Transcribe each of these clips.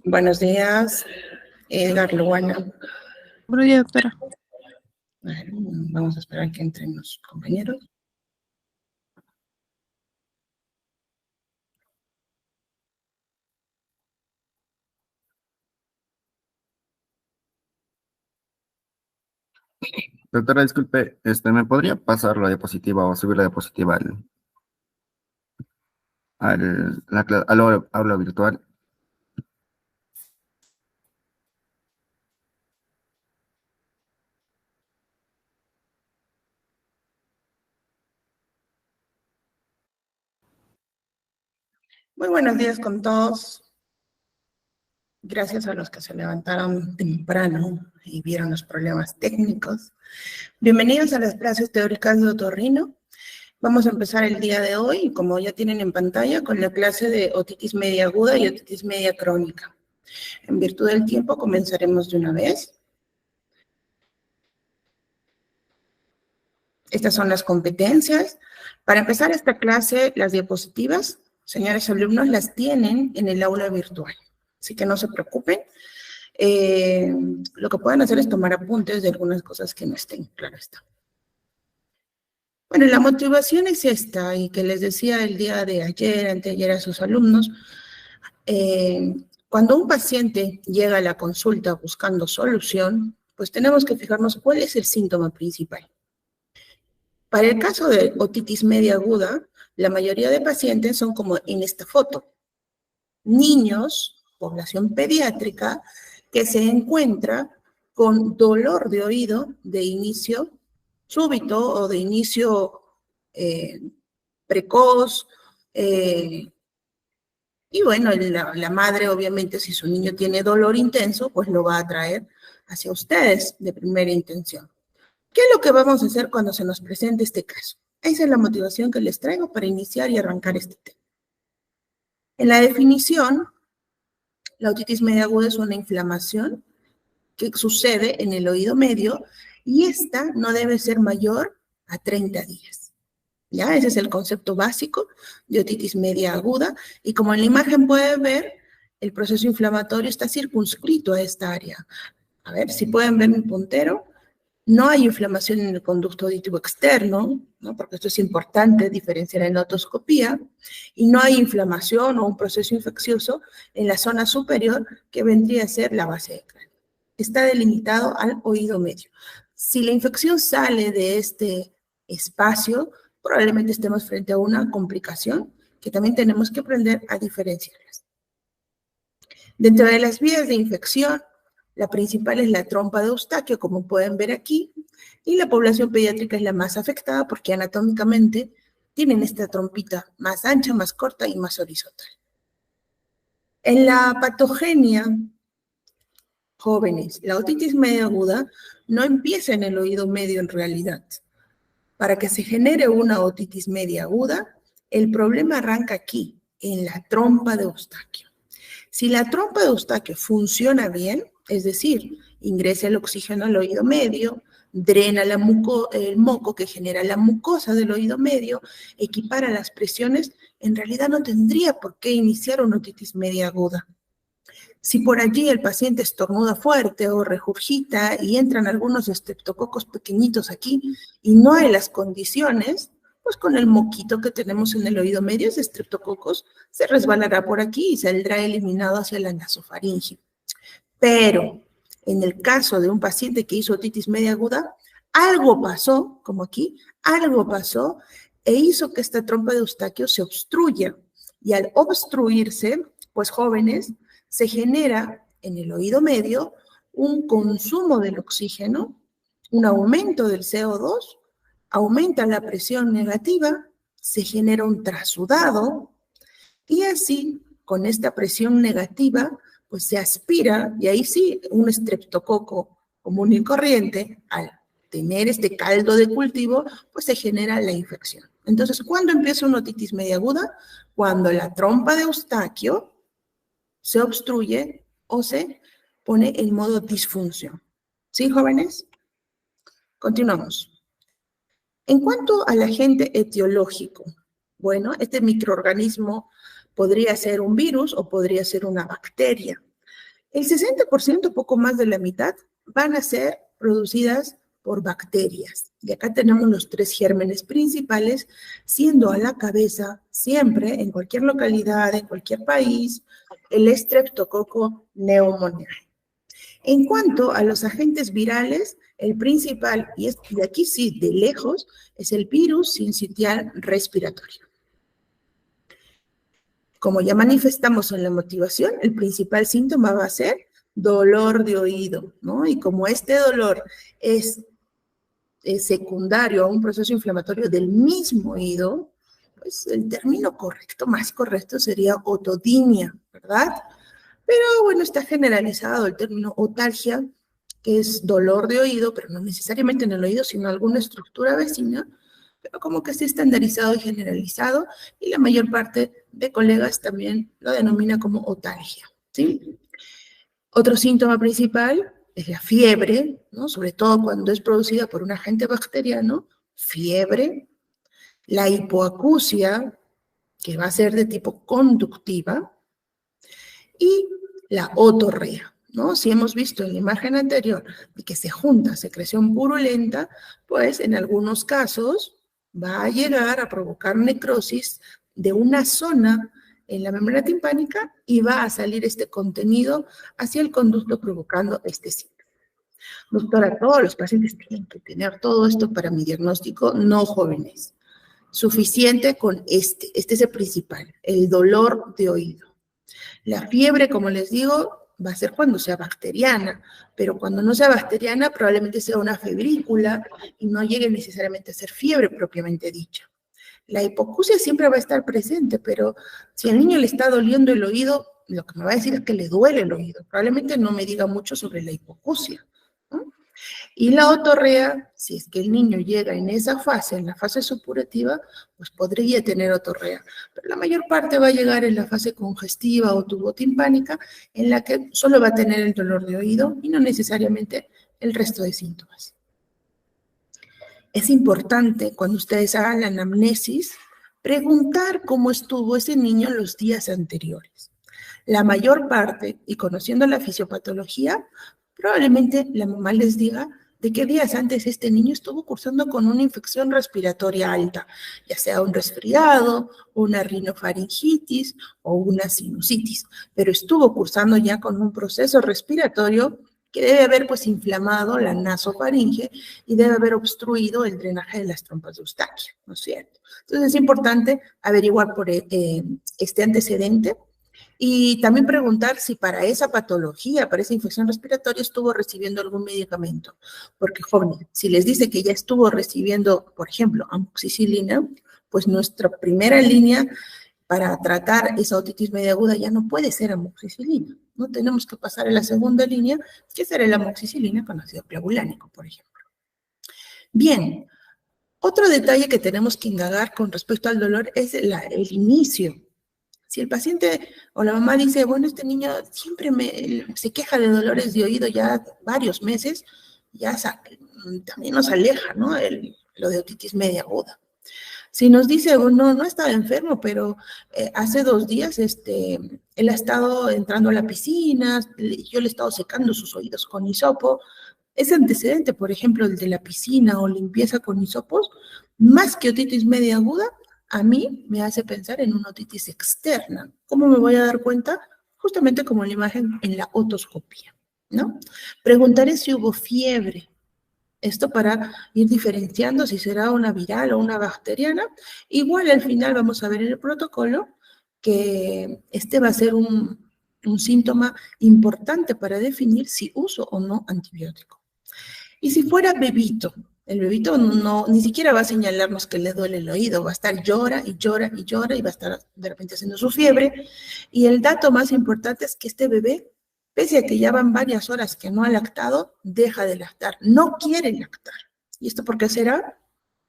Buenos días, Edgar Luana. Buenos días, doctora. Bueno, vamos a esperar que entren los compañeros. Doctora, disculpe, ¿me podría pasar la diapositiva o subir la diapositiva al aula virtual? Muy buenos días con todos. Gracias a los que se levantaron temprano y vieron los problemas técnicos. Bienvenidos a las clases teóricas de otorrino. Vamos a empezar el día de hoy, como ya tienen en pantalla, con la clase de otitis media aguda y otitis media crónica. En virtud del tiempo, comenzaremos de una vez. Estas son las competencias. Para empezar esta clase, las diapositivas, señores alumnos, las tienen en el aula virtual. Así que no se preocupen. Lo que pueden hacer es tomar apuntes de algunas cosas que no estén, claro está. Bueno, la motivación es esta, y que les decía el día de ayer, anteayer a sus alumnos, cuando un paciente llega a la consulta buscando solución, pues tenemos que fijarnos cuál es el síntoma principal. Para el caso de otitis media aguda, la mayoría de pacientes son como en esta foto. Niños, población pediátrica, que se encuentra con dolor de oído de inicio súbito o de inicio precoz. Y bueno, la madre, obviamente, si su niño tiene dolor intenso, pues lo va a traer hacia ustedes de primera intención. ¿Qué es lo que vamos a hacer cuando se nos presente este caso? Esa es la motivación que les traigo para iniciar y arrancar este tema. En la definición, la otitis media aguda es una inflamación que sucede en el oído medio y esta no debe ser mayor a 30 días. ¿Ya? Ese es el concepto básico de otitis media aguda y como en la imagen pueden ver, el proceso inflamatorio está circunscrito a esta área. A ver, si pueden ver mi puntero. No hay inflamación en el conducto auditivo externo, ¿no? Porque esto es importante diferenciar en la otoscopía, y no hay inflamación o un proceso infeccioso en la zona superior que vendría a ser la base del cráneo. Está delimitado al oído medio. Si la infección sale de este espacio, probablemente estemos frente a una complicación que también tenemos que aprender a diferenciarlas. Dentro de las vías de infección, la principal es la trompa de Eustaquio, como pueden ver aquí, y la población pediátrica es la más afectada porque anatómicamente tienen esta trompita más ancha, más corta y más horizontal. En la patogenia, jóvenes, la otitis media aguda no empieza en el oído medio en realidad. Para que se genere una otitis media aguda, el problema arranca aquí, en la trompa de Eustaquio. Si la trompa de Eustaquio funciona bien, es decir, ingresa el oxígeno al oído medio, drena el moco que genera la mucosa del oído medio, equipara las presiones, en realidad no tendría por qué iniciar una otitis media aguda. Si por allí el paciente estornuda fuerte o regurgita y entran algunos estreptococos pequeñitos aquí y no hay las condiciones, pues con el moquito que tenemos en el oído medio, ese estreptococos se resbalará por aquí y saldrá eliminado hacia la nasofaringe. Pero en el caso de un paciente que hizo otitis media aguda, algo pasó, como aquí, algo pasó e hizo que esta trompa de Eustaquio se obstruya. Y al obstruirse, pues jóvenes, se genera en el oído medio un consumo del oxígeno, un aumento del CO2, aumenta la presión negativa, se genera un trasudado y así, con esta presión negativa, pues se aspira, y ahí sí, un estreptococo común y corriente, al tener este caldo de cultivo, pues se genera la infección. Entonces, ¿cuándo empieza una otitis media aguda? Cuando la trompa de Eustaquio se obstruye o se pone en modo disfunción. ¿Sí, jóvenes? Continuamos. En cuanto al agente etiológico, bueno, este microorganismo podría ser un virus o podría ser una bacteria. El 60%, poco más de la mitad, van a ser producidas por bacterias. Y acá tenemos los 3 gérmenes principales, siendo a la cabeza siempre, en cualquier localidad, en cualquier país, el Streptococcus pneumoniae. En cuanto a los agentes virales, el principal, y aquí sí, de lejos, es el virus sincitial respiratorio. Como ya manifestamos en la motivación, el principal síntoma va a ser dolor de oído, ¿no? Y como este dolor es secundario a un proceso inflamatorio del mismo oído, pues el término correcto, más correcto, sería otodinia, ¿verdad? Pero bueno, está generalizado el término otalgia, que es dolor de oído, pero no necesariamente en el oído, sino alguna estructura vecina, pero como que está estandarizado y generalizado, y la mayor parte de colegas también lo denomina como otalgia, ¿sí? Otro síntoma principal es la fiebre, ¿no? Sobre todo cuando es producida por un agente bacteriano, fiebre, la hipoacusia, que va a ser de tipo conductiva, y la otorrea, ¿no? Si hemos visto en la imagen anterior que se junta secreción purulenta, pues en algunos casos va a llegar a provocar necrosis de una zona en la membrana timpánica y va a salir este contenido hacia el conducto provocando este síntoma. Doctora, todos los pacientes tienen que tener todo esto para mi diagnóstico, no jóvenes. Suficiente con este es el principal, el dolor de oído. La fiebre, como les digo, va a ser cuando sea bacteriana, pero cuando no sea bacteriana probablemente sea una febrícula y no llegue necesariamente a ser fiebre propiamente dicha. La hipoacusia siempre va a estar presente, pero si al niño le está doliendo el oído, lo que me va a decir es que le duele el oído. Probablemente no me diga mucho sobre la hipoacusia, ¿no? Y la otorrea, si es que el niño llega en esa fase, en la fase supurativa, pues podría tener otorrea. Pero la mayor parte va a llegar en la fase congestiva o tubotimpánica, en la que solo va a tener el dolor de oído y no necesariamente el resto de síntomas. Es importante, cuando ustedes hagan la anamnesis, preguntar cómo estuvo ese niño los días anteriores. La mayor parte, y conociendo la fisiopatología, probablemente la mamá les diga de qué días antes este niño estuvo cursando con una infección respiratoria alta, ya sea un resfriado, una rinofaringitis o una sinusitis, pero estuvo cursando ya con un proceso respiratorio que debe haber pues inflamado la nasofaringe y debe haber obstruido el drenaje de las trompas de Eustaquio, ¿no es cierto? Entonces es importante averiguar por este antecedente y también preguntar si para esa patología, para esa infección respiratoria, estuvo recibiendo algún medicamento. Porque, joven, si les dice que ya estuvo recibiendo, por ejemplo, amoxicilina, pues nuestra primera línea para tratar esa otitis media aguda ya no puede ser amoxicilina. No tenemos que pasar a la segunda línea, que será la amoxicilina con ácido clavulánico, por ejemplo. Bien, otro detalle que tenemos que indagar con respecto al dolor es el inicio. Si el paciente o la mamá dice, bueno, este niño siempre se queja de dolores de oído ya varios meses, ya también nos aleja, ¿no? Lo de otitis media aguda. Si nos dice, bueno, no estaba enfermo, pero hace 2 días él ha estado entrando a la piscina, yo le he estado secando sus oídos con hisopo, ese antecedente, por ejemplo, el de la piscina o limpieza con hisopos, más que otitis media aguda, a mí me hace pensar en una otitis externa. ¿Cómo me voy a dar cuenta? Justamente como la imagen en la otoscopia, ¿no? Preguntaré si hubo fiebre. Esto para ir diferenciando si será una viral o una bacteriana. Igual al final vamos a ver en el protocolo que este va a ser un síntoma importante para definir si uso o no antibiótico. Y si fuera bebito, el bebito ni siquiera va a señalarnos que le duele el oído, va a estar llora y llora y llora y va a estar de repente haciendo su fiebre. Y el dato más importante es que este bebé, pese a que ya van varias horas que no ha lactado, deja de lactar, no quiere lactar. ¿Y esto por qué será?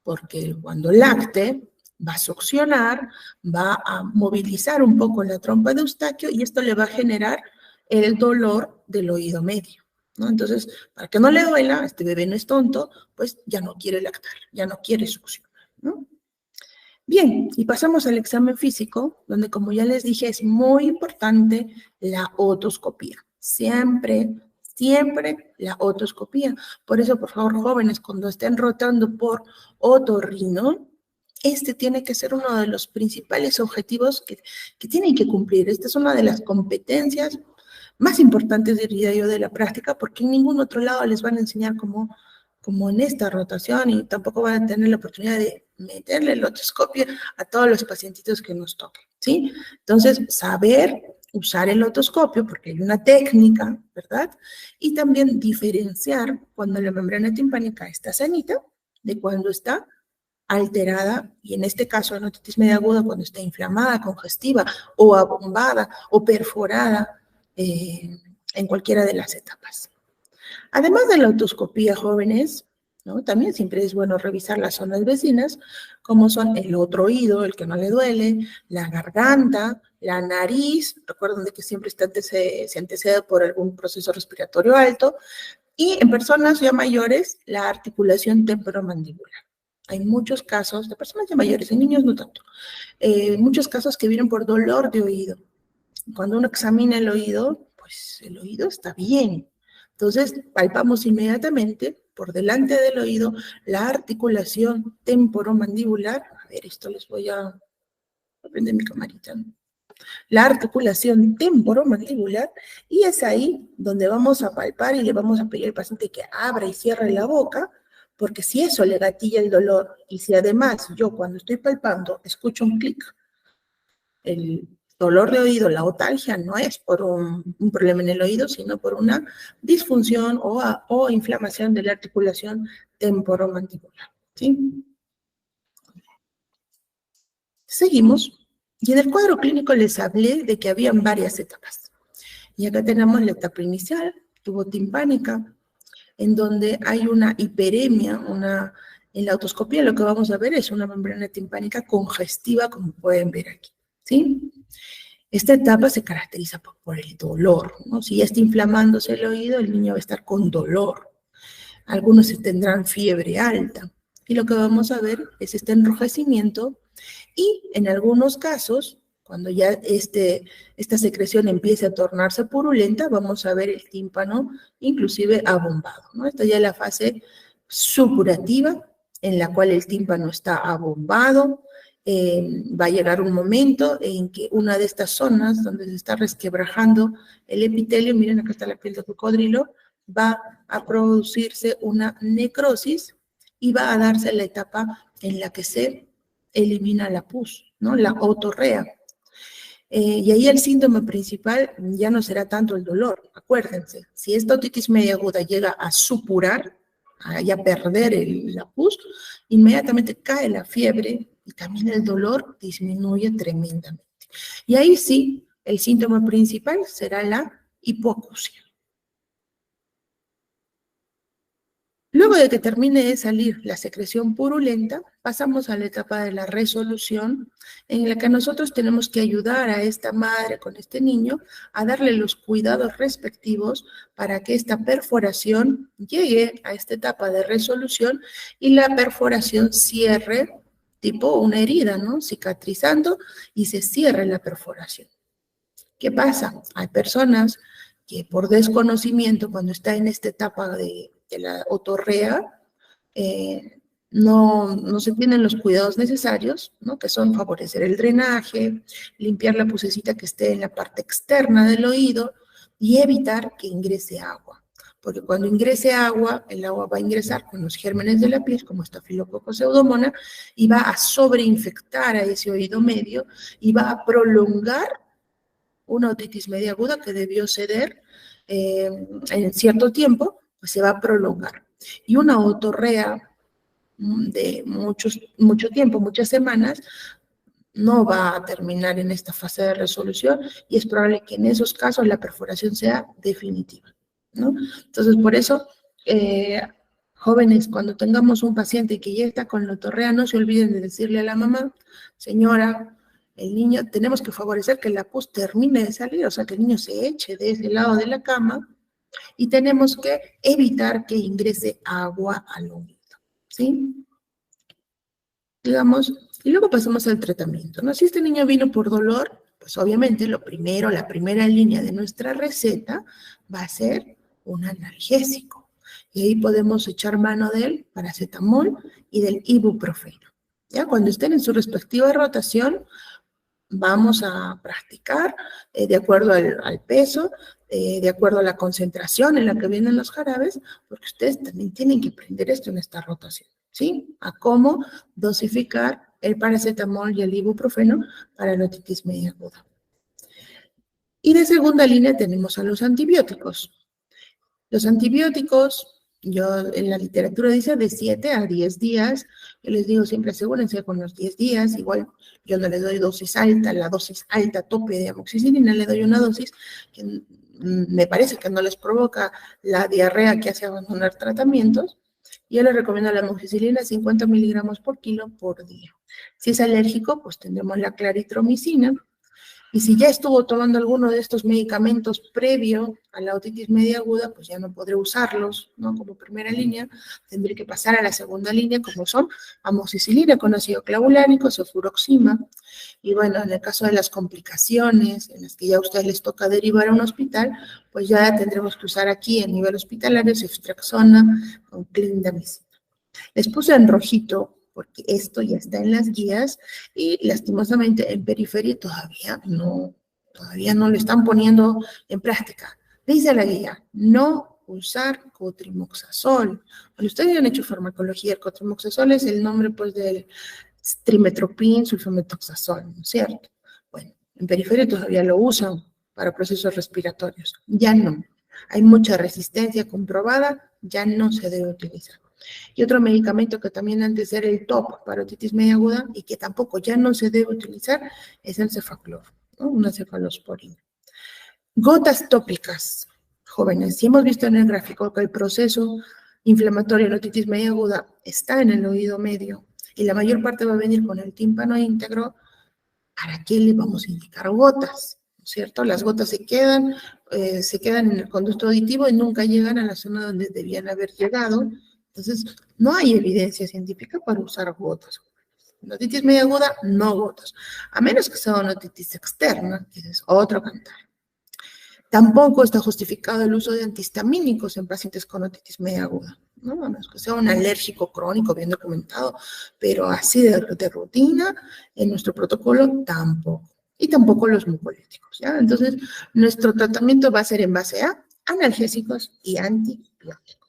Porque cuando lacte va a succionar, va a movilizar un poco la trompa de Eustaquio y esto le va a generar el dolor del oído medio, ¿no? Entonces, para que no le duela, este bebé no es tonto, pues ya no quiere lactar, ya no quiere succionar, ¿no? Bien, y pasamos al examen físico, donde como ya les dije, es muy importante la otoscopía. Siempre, siempre la otoscopía. Por eso, por favor, jóvenes, cuando estén rotando por otorrino, este tiene que ser uno de los principales objetivos que tienen que cumplir. Esta es una de las competencias más importantes, diría yo, de la práctica, porque en ningún otro lado les van a enseñar como en esta rotación, y tampoco van a tener la oportunidad de meterle el otoscopio a todos los pacientitos que nos toquen, ¿sí? Entonces, saber usar el otoscopio, porque hay una técnica, ¿verdad? Y también diferenciar cuando la membrana timpánica está sanita de cuando está alterada, y en este caso en otitis media aguda, cuando está inflamada, congestiva, o abombada, o perforada, en cualquiera de las etapas. Además de la otoscopía, jóvenes, ¿no? También siempre es bueno revisar las zonas vecinas, como son el otro oído, el que no le duele, la garganta, la nariz, recuerden de que siempre se antecede por algún proceso respiratorio alto, y en personas ya mayores, la articulación temporomandibular. Hay muchos casos de personas ya mayores, en niños no tanto, muchos casos que vienen por dolor de oído. Cuando uno examina el oído, pues el oído está bien. Entonces, palpamos inmediatamente por delante del oído la articulación temporomandibular. A ver, esto les voy a prender mi camarita, ¿no? La articulación temporomandibular, y es ahí donde vamos a palpar y le vamos a pedir al paciente que abra y cierre la boca, porque si eso le gatilla el dolor, y si además yo cuando estoy palpando escucho un clic, el dolor de oído, la otalgia, no es por un problema en el oído, sino por una disfunción o inflamación de la articulación temporomandibular, ¿sí? Seguimos. Y en el cuadro clínico les hablé de que habían varias etapas. Y acá tenemos la etapa inicial, tubo timpánica, en donde hay una hiperemia, en la otoscopía lo que vamos a ver es una membrana timpánica congestiva, como pueden ver aquí, ¿sí? Esta etapa se caracteriza por el dolor, ¿no? Si ya está inflamándose el oído, el niño va a estar con dolor. Algunos tendrán fiebre alta. Y lo que vamos a ver es este enrojecimiento, y en algunos casos, cuando ya esta secreción empiece a tornarse purulenta, vamos a ver el tímpano inclusive abombado, ¿no? Esta ya es la fase supurativa, en la cual el tímpano está abombado. Va a llegar un momento en que una de estas zonas donde se está resquebrajando el epitelio, miren acá está la piel de cocodrilo, va a producirse una necrosis y va a darse la etapa en la que se elimina la pus, ¿no? La otorrea. Y ahí el síntoma principal ya no será tanto el dolor. Acuérdense, si esta otitis media aguda llega a supurar, a ya perder la pus, inmediatamente cae la fiebre y también el dolor disminuye tremendamente. Y ahí sí, el síntoma principal será la hipoacusia. Luego de que termine de salir la secreción purulenta, pasamos a la etapa de la resolución, en la que nosotros tenemos que ayudar a esta madre con este niño a darle los cuidados respectivos para que esta perforación llegue a esta etapa de resolución y la perforación cierre, tipo una herida, ¿no? Cicatrizando, y se cierre la perforación. ¿Qué pasa? Hay personas que por desconocimiento, cuando está en esta etapa de la otorrea, no se tienen los cuidados necesarios, ¿no? Que son favorecer el drenaje, limpiar la pusecita que esté en la parte externa del oído y evitar que ingrese agua. Porque cuando ingrese agua, el agua va a ingresar con los gérmenes de la piel, como Staphylococcus pseudomonas, y va a sobreinfectar a ese oído medio y va a prolongar una otitis media aguda que debió ceder en cierto tiempo, pues se va a prolongar. Y una otorrea de mucho tiempo, muchas semanas, no va a terminar en esta fase de resolución, y es probable que en esos casos la perforación sea definitiva, ¿no? Entonces, por eso, jóvenes, cuando tengamos un paciente que ya está con la otorrea, no se olviden de decirle a la mamá, señora, el niño, tenemos que favorecer que la pus termine de salir, o sea, que el niño se eche de ese lado de la cama, y tenemos que evitar que ingrese agua al oído, ¿sí? Digamos, y luego pasamos al tratamiento, ¿no? Si este niño vino por dolor, Pues obviamente la primera línea de nuestra receta va a ser un analgésico. Y ahí podemos echar mano del paracetamol y del ibuprofeno. ¿Ya? Cuando estén en su respectiva rotación, vamos a practicar de acuerdo al peso, de acuerdo a la concentración en la que vienen los jarabes, porque ustedes también tienen que aprender esto en esta rotación, ¿sí? A cómo dosificar el paracetamol y el ibuprofeno para la otitis media aguda. Y de segunda línea tenemos a los antibióticos. Los antibióticos, en la literatura dice de 7 a 10 días. Yo les digo siempre asegúrense con los 10 días. Igual yo no les doy dosis alta, la dosis alta tope de amoxicilina, le doy una dosis que me parece que no les provoca la diarrea que hace abandonar tratamientos. Yo les recomiendo la amoxicilina 50 miligramos por kilo por día. Si es alérgico, pues tendremos la claritromicina. Y si ya estuvo tomando alguno de estos medicamentos previo a la otitis media aguda, pues ya no podré usarlos, ¿no? Como primera línea, tendré que pasar a la segunda línea, como son amoxicilina con ácido clavulánico, cefuroxima. Y bueno, en el caso de las complicaciones, en las que ya a ustedes les toca derivar a un hospital, pues ya tendremos que usar aquí a nivel hospitalario ceftriaxona con clindamicina. Les puse en rojito porque esto ya está en las guías y lastimosamente en periferia todavía no lo están poniendo en práctica. Dice la guía, no usar cotrimoxazol. Cuando ustedes han hecho farmacología, el cotrimoxazol es el nombre pues del trimetoprim sulfametoxazol, ¿no es cierto? Bueno, en periferia todavía lo usan para procesos respiratorios, ya no. Hay mucha resistencia comprobada, ya no se debe utilizar. Y otro medicamento que también antes era el top para otitis media aguda y que tampoco ya no se debe utilizar es el cefaclor, ¿no? Una cefalosporina. Gotas tópicas, jóvenes. Si hemos visto en el gráfico que el proceso inflamatorio en otitis media aguda está en el oído medio y la mayor parte va a venir con el tímpano íntegro, ¿para qué le vamos a indicar gotas? ¿No es cierto? Las gotas se quedan en el conducto auditivo y nunca llegan a la zona donde debían haber llegado. Entonces, no hay evidencia científica para usar gotas. En otitis media aguda, no gotas. A menos que sea una otitis externa, que es otro cantar. Tampoco está justificado el uso de antihistamínicos en pacientes con otitis media aguda, ¿no? A menos que sea un alérgico crónico bien documentado, pero así de rutina, en nuestro protocolo tampoco. Y tampoco los mucolíticos, ¿ya? Entonces, nuestro tratamiento va a ser en base a analgésicos y antibióticos.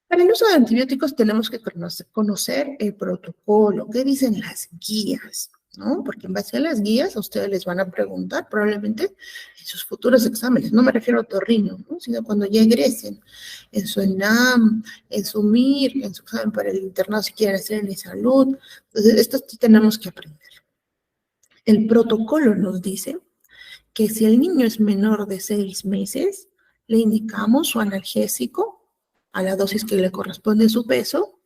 Para el uso de antibióticos tenemos que conocer el protocolo, qué dicen las guías, ¿no? Porque en base a las guías a ustedes les van a preguntar probablemente en sus futuros exámenes, no me refiero a otorrino, ¿no? Sino cuando ya egresen, en su ENAM, en su MIR, en su examen para el internado si quieren hacer en salud. Entonces, esto sí tenemos que aprender. El protocolo nos dice que si el niño es menor de 6 meses, le indicamos su analgésico a la dosis que le corresponde a su peso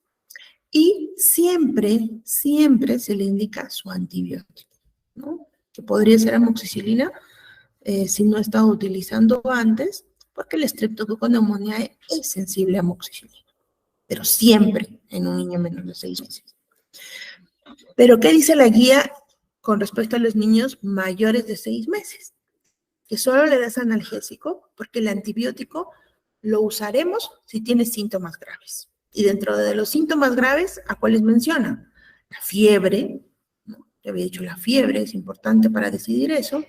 y siempre se le indica su antibiótico, ¿no? Que podría ser amoxicilina si no estaba utilizando antes, porque el estreptococo neumoniae es sensible a amoxicilina, pero siempre en un niño menor de 6 meses. Pero ¿qué dice la guía con respecto a los niños mayores de 6 meses? Que solo le das analgésico porque el antibiótico lo usaremos si tiene síntomas graves. Y dentro de los síntomas graves, ¿a cuáles menciona? La fiebre, ¿no? Ya había dicho la fiebre, es importante para decidir eso.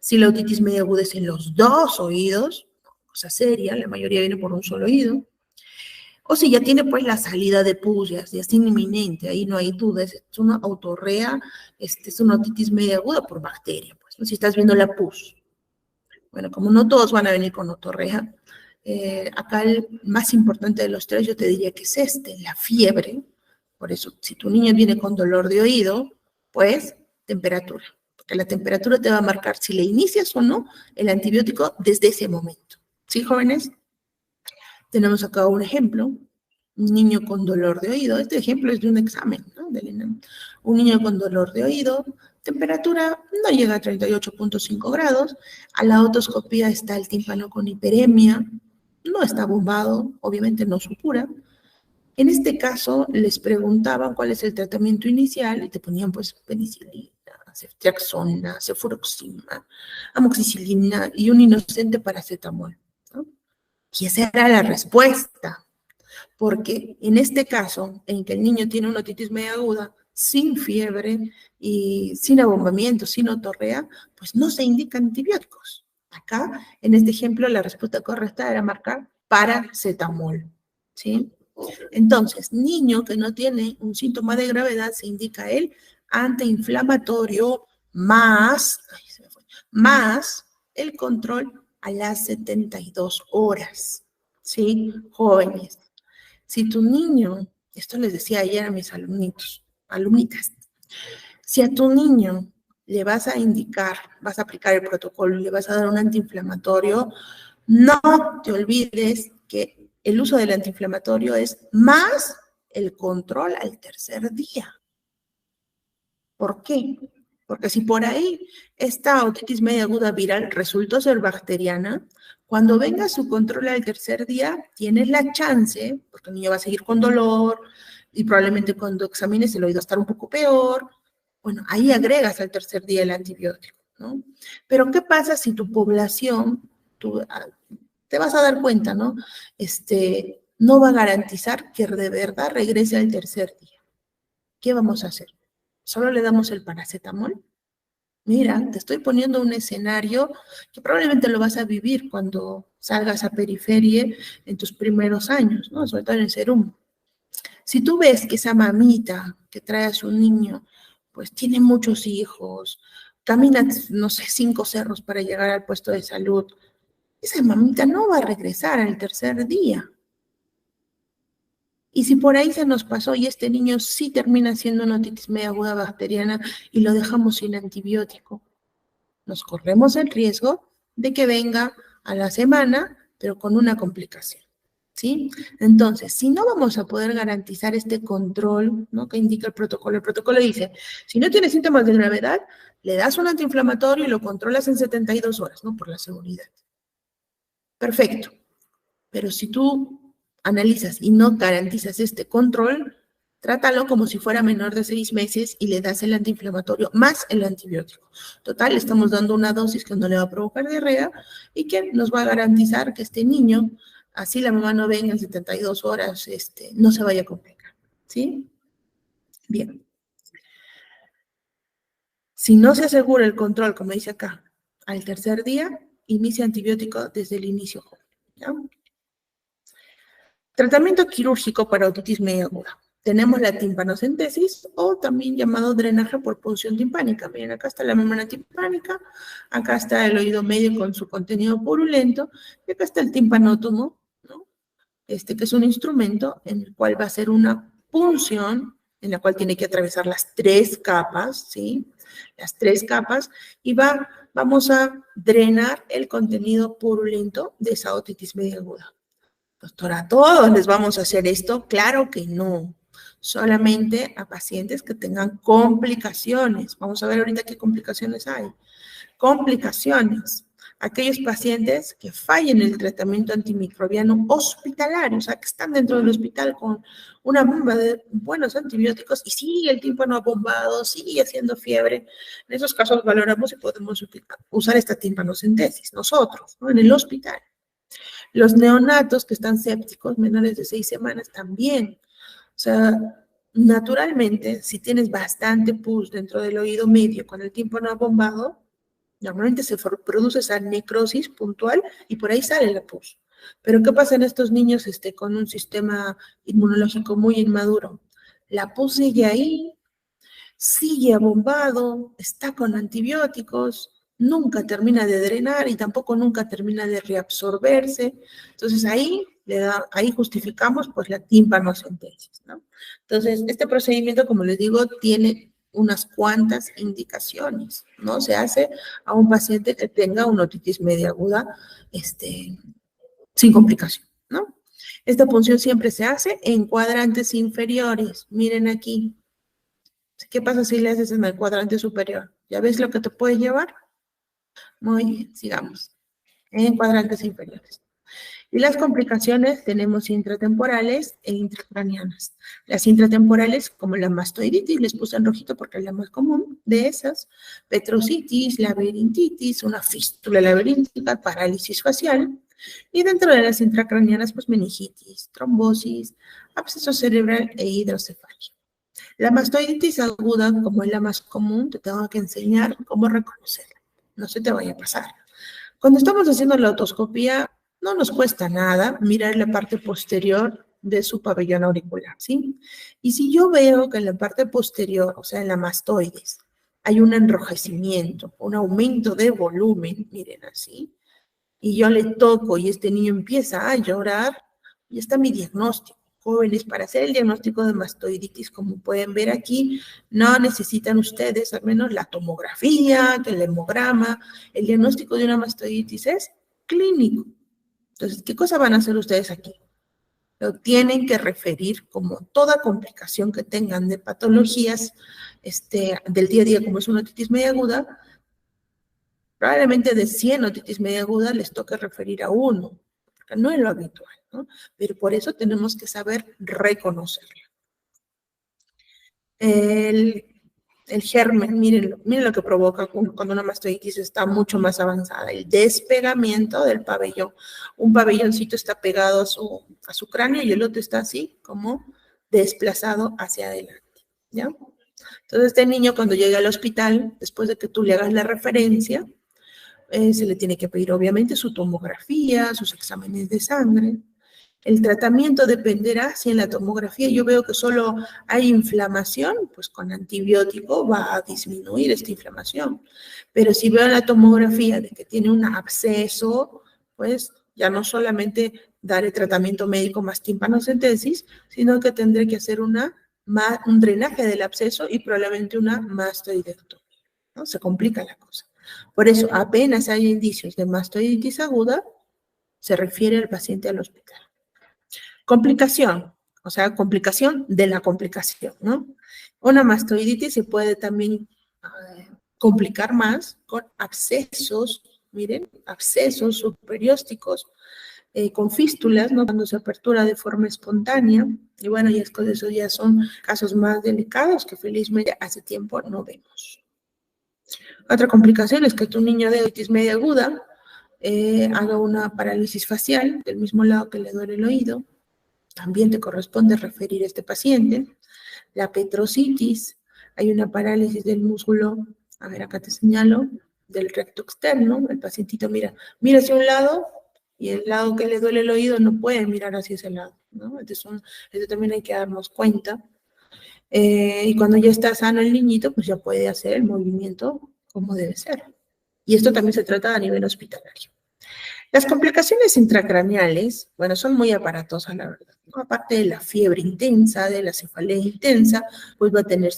Si la otitis media aguda es en los 2 oídos, cosa seria, la mayoría viene por un solo oído. O si ya tiene pues la salida de pus, ya es inminente, ahí no hay duda, es una otorrea, es una otitis media aguda por bacteria, pues, ¿no? Si estás viendo la pus. Bueno, como no todos van a venir con otorrea, acá el más importante de los tres yo te diría que es la fiebre. Por eso, si tu niño viene con dolor de oído, pues temperatura. Porque la temperatura te va a marcar si le inicias o no el antibiótico desde ese momento. ¿Sí, jóvenes? Tenemos acá un ejemplo. Un niño con dolor de oído. Este ejemplo es de un examen, ¿no? Un niño con dolor de oído. Temperatura no llega a 38.5 grados. A la otoscopía está el tímpano con hiperemia. No está bombado, obviamente no supura. En este caso, les preguntaban cuál es el tratamiento inicial y te ponían pues penicilina, ceftriaxona, cefuroxima, amoxicilina y un inocente paracetamol, ¿no? Y esa era la respuesta, porque en este caso, en que el niño tiene una otitis media aguda, sin fiebre y sin abombamiento, sin otorrea, pues no se indican antibióticos. Acá, en este ejemplo, la respuesta correcta era marcar paracetamol, ¿sí? Entonces, niño que no tiene un síntoma de gravedad, se indica el antiinflamatorio más el control a las 72 horas, ¿sí? Jóvenes, si tu niño, esto les decía ayer a mis alumnitas, si a tu niño le vas a indicar, vas a aplicar el protocolo, le vas a dar un antiinflamatorio, no te olvides que el uso del antiinflamatorio es más el control al tercer día. ¿Por qué? Porque si por ahí esta otitis media aguda viral resultó ser bacteriana, cuando venga su control al tercer día, tienes la chance, porque el niño va a seguir con dolor y probablemente cuando examines el oído va a estar un poco peor. Bueno, ahí agregas al tercer día el antibiótico, ¿no? Pero ¿qué pasa si tu población, te vas a dar cuenta, ¿no? No va a garantizar que de verdad regrese al tercer día. ¿Qué vamos a hacer? ¿Solo le damos el paracetamol? Mira, te estoy poniendo un escenario que probablemente lo vas a vivir cuando salgas a periferia en tus primeros años, ¿no? Sobre todo en el serum. Si tú ves que esa mamita que trae a su niño, pues tiene muchos hijos, camina, no sé, 5 cerros para llegar al puesto de salud, esa mamita no va a regresar al tercer día. Y si por ahí se nos pasó y este niño sí termina siendo una otitis media aguda bacteriana y lo dejamos sin antibiótico, nos corremos el riesgo de que venga a la semana, pero con una complicación, ¿sí? Entonces, si no vamos a poder garantizar este control, ¿no?, que indica el protocolo dice, si no tiene síntomas de gravedad, le das un antiinflamatorio y lo controlas en 72 horas, ¿no?, por la seguridad. Perfecto. Pero si tú analizas y no garantizas este control, trátalo como si fuera menor de 6 meses y le das el antiinflamatorio más el antibiótico. Total, le estamos dando una dosis que no le va a provocar diarrea y que nos va a garantizar que este niño, así la mamá no venga en 72 horas, no se vaya a complicar, ¿sí? Bien. Si no se asegura el control, como dice acá, al tercer día, inicia antibiótico desde el inicio, ¿ya? Tratamiento quirúrgico para otitis media aguda. Tenemos la timpanocentesis o también llamado drenaje por punción timpánica. Miren, acá está la membrana timpánica, acá está el oído medio con su contenido purulento y acá está el timpanotomo, ¿no? Que es un instrumento en el cual va a ser una punción en la cual tiene que atravesar las 3 capas, ¿sí? Las 3 capas y vamos a drenar el contenido purulento de esa otitis media aguda. Doctora, ¿a todos les vamos a hacer esto? Claro que no. Solamente a pacientes que tengan complicaciones. Vamos a ver ahorita qué complicaciones hay. Complicaciones. Aquellos pacientes que fallen el tratamiento antimicrobiano hospitalario, o sea, que están dentro del hospital con una bomba de buenos antibióticos y sigue el tímpano abombado, sigue haciendo fiebre. En esos casos valoramos si podemos usar esta timpanocentesis, nosotros, ¿no?, en el hospital. Los neonatos que están sépticos, menores de 6 semanas, también. O sea, naturalmente, si tienes bastante pus dentro del oído medio con el tímpano abombado, normalmente se produce esa necrosis puntual y por ahí sale la pus. Pero ¿qué pasa en estos niños con un sistema inmunológico muy inmaduro? La pus sigue ahí, sigue abombado, está con antibióticos, nunca termina de drenar y tampoco nunca termina de reabsorberse. Entonces ahí justificamos pues la timpanocentesis, ¿no? Entonces este procedimiento, como les digo, tiene unas cuantas indicaciones, ¿no? Se hace a un paciente que tenga una otitis media aguda sin complicación, ¿no? Esta punción siempre se hace en cuadrantes inferiores. Miren aquí. ¿Qué pasa si le haces en el cuadrante superior? ¿Ya ves lo que te puede llevar? Muy bien, sigamos. En cuadrantes inferiores. Y las complicaciones tenemos intratemporales e intracraneanas. Las intratemporales, como la mastoiditis, les puse en rojito porque es la más común de esas, petrositis, laberintitis, una fístula laberíntica, parálisis facial. Y dentro de las intracraneanas, pues meningitis, trombosis, absceso cerebral e hidrocefalia. La mastoiditis aguda, como es la más común, te tengo que enseñar cómo reconocerla. No se te vaya a pasar. Cuando estamos haciendo la otoscopía, no nos cuesta nada mirar la parte posterior de su pabellón auricular, ¿sí? Y si yo veo que en la parte posterior, o sea, en la mastoides, hay un enrojecimiento, un aumento de volumen, miren así, y yo le toco y este niño empieza a llorar, y está mi diagnóstico. Jóvenes, para hacer el diagnóstico de mastoiditis, como pueden ver aquí, no necesitan ustedes al menos la tomografía, el hemograma. El diagnóstico de una mastoiditis es clínico. Entonces, ¿qué cosa van a hacer ustedes aquí? Lo tienen que referir como toda complicación que tengan de patologías del día a día, como es una otitis media aguda. Probablemente de 100 otitis media aguda les toque referir a uno, porque no es lo habitual, ¿no? Pero por eso tenemos que saber reconocerlo. El germen, miren lo que provoca cuando una mastoiditis está mucho más avanzada, el despegamiento del pabellón. Un pabelloncito está pegado a su cráneo y el otro está así, como desplazado hacia adelante, ¿ya? Entonces, este niño cuando llega al hospital, después de que tú le hagas la referencia, se le tiene que pedir obviamente su tomografía, sus exámenes de sangre. El tratamiento dependerá si en la tomografía yo veo que solo hay inflamación, pues con antibiótico va a disminuir esta inflamación. Pero si veo en la tomografía de que tiene un absceso, pues ya no solamente dar el tratamiento médico más tímpanocentesis, sino que tendré que hacer un drenaje del absceso y probablemente una mastoidectomía, ¿no? Se complica la cosa. Por eso, apenas hay indicios de mastoiditis aguda, se refiere al paciente al hospital. Complicación, o sea, complicación de la complicación, ¿no? Una mastoiditis se puede también complicar más con abscesos, miren, abscesos subperiósticos, con fístulas, ¿no? Cuando se apertura de forma espontánea, y bueno, y esos ya son casos más delicados que felizmente hace tiempo no vemos. Otra complicación es que tu niño de otitis media aguda haga una parálisis facial del mismo lado que le duele el oído. También te corresponde referir a este paciente. La petrositis, hay una parálisis del músculo, a ver, acá te señalo, del recto externo. El pacientito mira hacia un lado y el lado que le duele el oído no puede mirar hacia ese lado, ¿no? Entonces, eso también hay que darnos cuenta. Y cuando ya está sano el niñito, pues ya puede hacer el movimiento como debe ser. Y esto también se trata a nivel hospitalario. Las complicaciones intracraneales, bueno, son muy aparatosas, la verdad, ¿no? Aparte de la fiebre intensa, de la cefalea intensa, pues va a tener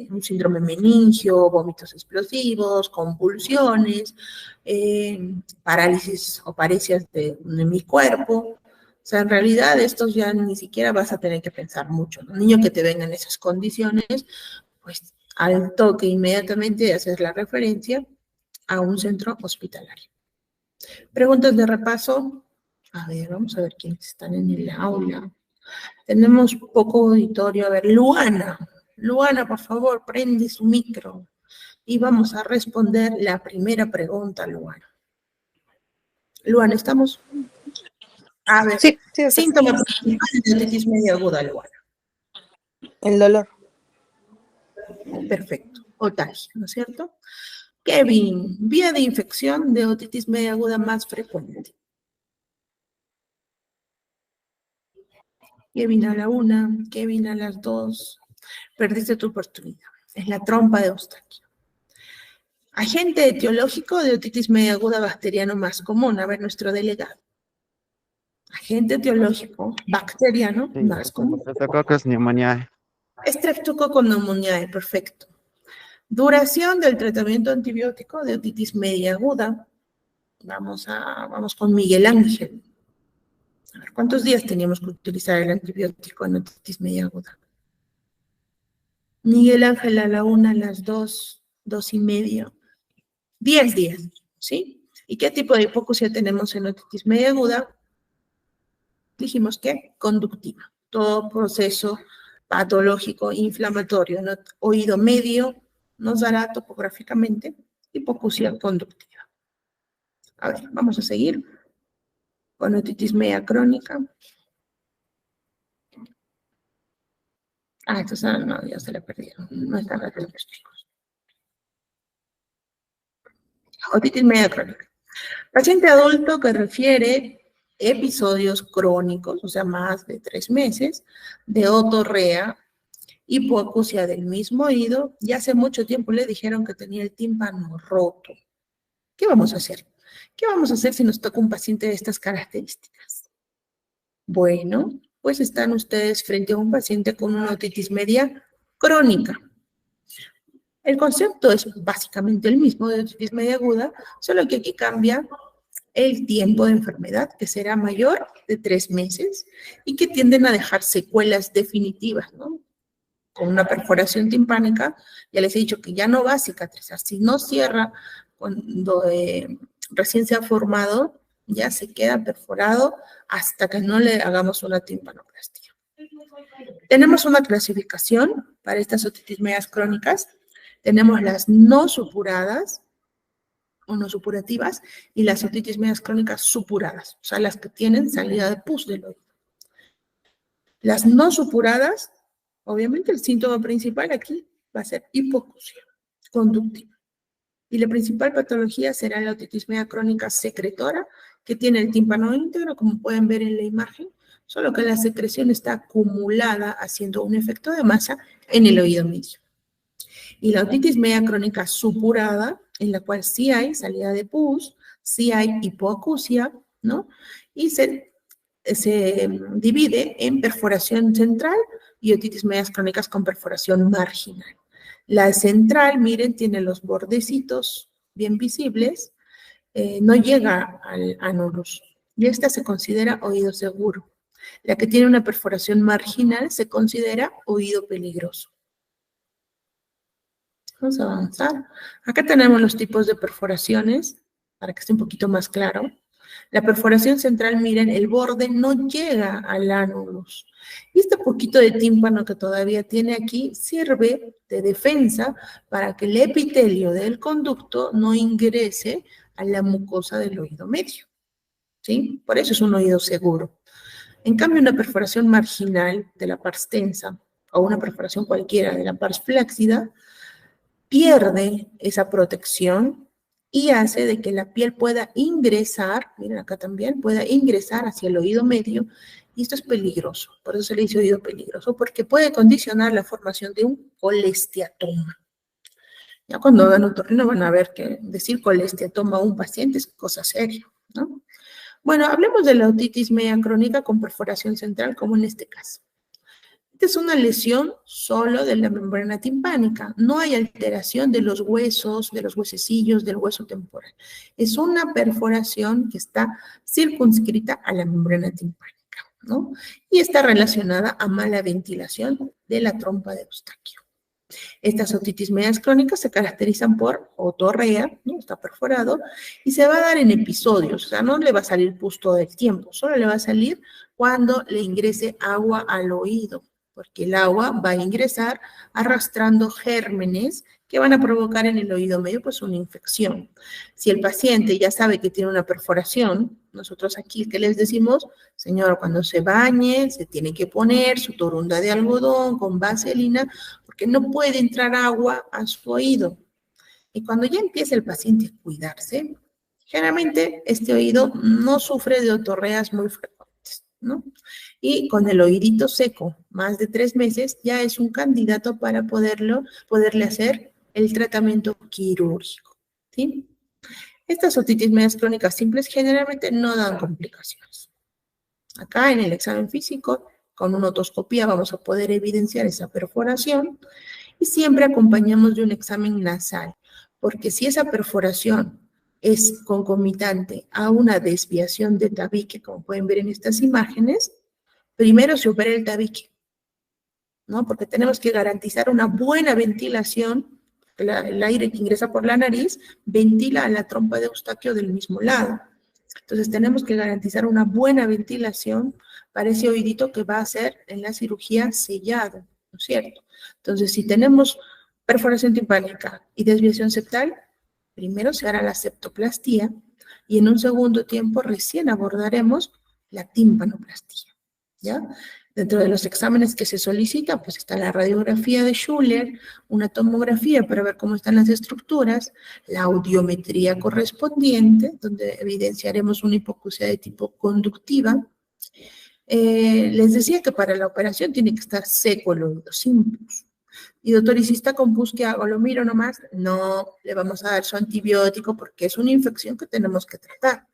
un síndrome meningio, vómitos explosivos, convulsiones, parálisis o parecias de mi cuerpo. O sea, en realidad estos ya ni siquiera vas a tener que pensar mucho, ¿no? Un niño que te venga en esas condiciones, pues al toque inmediatamente haces la referencia a un centro hospitalario. Preguntas de repaso. A ver, vamos a ver quiénes están en el aula. Tenemos poco auditorio. A ver, Luana, por favor, prende su micro. Y vamos a responder la primera pregunta, Luana. Luana, ¿estamos? A ver, Sí. síntomas principales de otitis media aguda, Luana. El dolor. Perfecto. Otalgia, ¿no es cierto? Kevin, vía de infección de otitis media aguda más frecuente. Kevin a la 1, Kevin a las 2. Perdiste tu oportunidad. Es la trompa de Eustaquio. Agente etiológico de otitis media aguda bacteriano más común. A ver, nuestro delegado. Agente etiológico bacteriano Sí, más común. Streptococcus pneumoniae. Streptococcus pneumoniae, perfecto. Duración del tratamiento antibiótico de otitis media aguda. Vamos con Miguel Ángel. A ver, ¿cuántos días teníamos que utilizar el antibiótico en otitis media aguda? Miguel Ángel a la 1, a las 2, 2:30. 10 días, ¿sí? ¿Y qué tipo de hipoacusia tenemos en otitis media aguda? Dijimos que conductiva. Todo proceso patológico inflamatorio en oído medio nos dará topográficamente hipoacusia conductiva. A ver, vamos a seguir con otitis media crónica. Esto no, ya se la perdieron. No están aquí los chicos. Otitis media crónica. Paciente adulto que refiere episodios crónicos, o sea, más de 3 meses, de otorrea, hipoacusia del mismo oído, y hace mucho tiempo le dijeron que tenía el tímpano roto. ¿Qué vamos a hacer? ¿Qué vamos a hacer si nos toca un paciente de estas características? Bueno, pues están ustedes frente a un paciente con una otitis media crónica. El concepto es básicamente el mismo de otitis media aguda, solo que aquí cambia el tiempo de enfermedad, que será mayor de 3 meses y que tienden a dejar secuelas definitivas, ¿no? Con una perforación timpánica, ya les he dicho que ya no va a cicatrizar. Si no cierra cuando recién se ha formado, ya se queda perforado hasta que no le hagamos una timpanoplastia. Tenemos una clasificación para estas otitis medias crónicas. Tenemos las no supuradas o no supurativas y las otitis medias crónicas supuradas, o sea, las que tienen salida de pus del oído. Las no supuradas, obviamente el síntoma principal aquí va a ser hipoacusia conductiva. Y la principal patología será la otitis media crónica secretora, que tiene el tímpano íntegro, como pueden ver en la imagen, solo que la secreción está acumulada haciendo un efecto de masa en el oído medio. Y la otitis media crónica supurada, en la cual sí hay salida de pus, sí hay hipoacusia, ¿no? Y se divide en perforación central y otitis medias crónicas con perforación marginal. La central, miren, tiene los bordecitos bien visibles, no llega al ánulus, y esta se considera oído seguro. La que tiene una perforación marginal se considera oído peligroso. Vamos a avanzar. Acá tenemos los tipos de perforaciones, para que esté un poquito más claro. La perforación central, miren, el borde no llega al ánulus. Y este poquito de tímpano que todavía tiene aquí sirve de defensa para que el epitelio del conducto no ingrese a la mucosa del oído medio. ¿Sí? Por eso es un oído seguro. En cambio, una perforación marginal de la pars tensa o una perforación cualquiera de la pars fláccida pierde esa protección y hace de que la piel pueda ingresar, miren acá también, pueda ingresar hacia el oído medio, y esto es peligroso. Por eso se le dice oído peligroso, porque puede condicionar la formación de un colesteatoma. Ya cuando hagan otorrino van a ver que decir colesteatoma a un paciente es cosa seria, ¿no? Bueno, hablemos de la otitis media crónica con perforación central, como en este caso. Esta es una lesión solo de la membrana timpánica. No hay alteración de los huesos, de los huesecillos, del hueso temporal. Es una perforación que está circunscrita a la membrana timpánica, ¿no? Y está relacionada a mala ventilación de la trompa de Eustaquio. Estas otitis medias crónicas se caracterizan por otorrea, ¿no? Está perforado, y se va a dar en episodios, o sea, no le va a salir pus todo el tiempo, solo le va a salir cuando le ingrese agua al oído, porque el agua va a ingresar arrastrando gérmenes que van a provocar en el oído medio pues una infección. Si el paciente ya sabe que tiene una perforación, nosotros aquí que les decimos, señor, cuando se bañe, se tiene que poner su torunda de algodón con vaselina, porque no puede entrar agua a su oído. Y cuando ya empieza el paciente a cuidarse, generalmente este oído no sufre de otorreas muy frecuentes, ¿no? Y con el oídito seco, más de 3 meses, ya es un candidato para poderle hacer el tratamiento quirúrgico, ¿sí? Estas otitis medias crónicas simples generalmente no dan complicaciones. Acá en el examen físico, con una otoscopía vamos a poder evidenciar esa perforación y siempre acompañamos de un examen nasal, porque si esa perforación es concomitante a una desviación de tabique, como pueden ver en estas imágenes, primero se opera el tabique, ¿no? Porque tenemos que garantizar una buena ventilación El aire que ingresa por la nariz ventila a la trompa de Eustaquio del mismo lado. Entonces tenemos que garantizar una buena ventilación para ese oídito que va a ser en la cirugía sellado, ¿no es cierto? Entonces, si tenemos perforación timpánica y desviación septal, primero se hará la septoplastía y en un segundo tiempo recién abordaremos la tímpanoplastía, ¿ya? Dentro de los exámenes que se solicitan, pues está la radiografía de Schuller, una tomografía para ver cómo están las estructuras, la audiometría correspondiente, donde evidenciaremos una hipoacusia de tipo conductiva. Les decía que para la operación tiene que estar seco el oído, sin pus. Y doctor, ¿y si está con pus, qué hago? ¿Lo miro nomás? No, le vamos a dar su antibiótico porque es una infección que tenemos que tratar.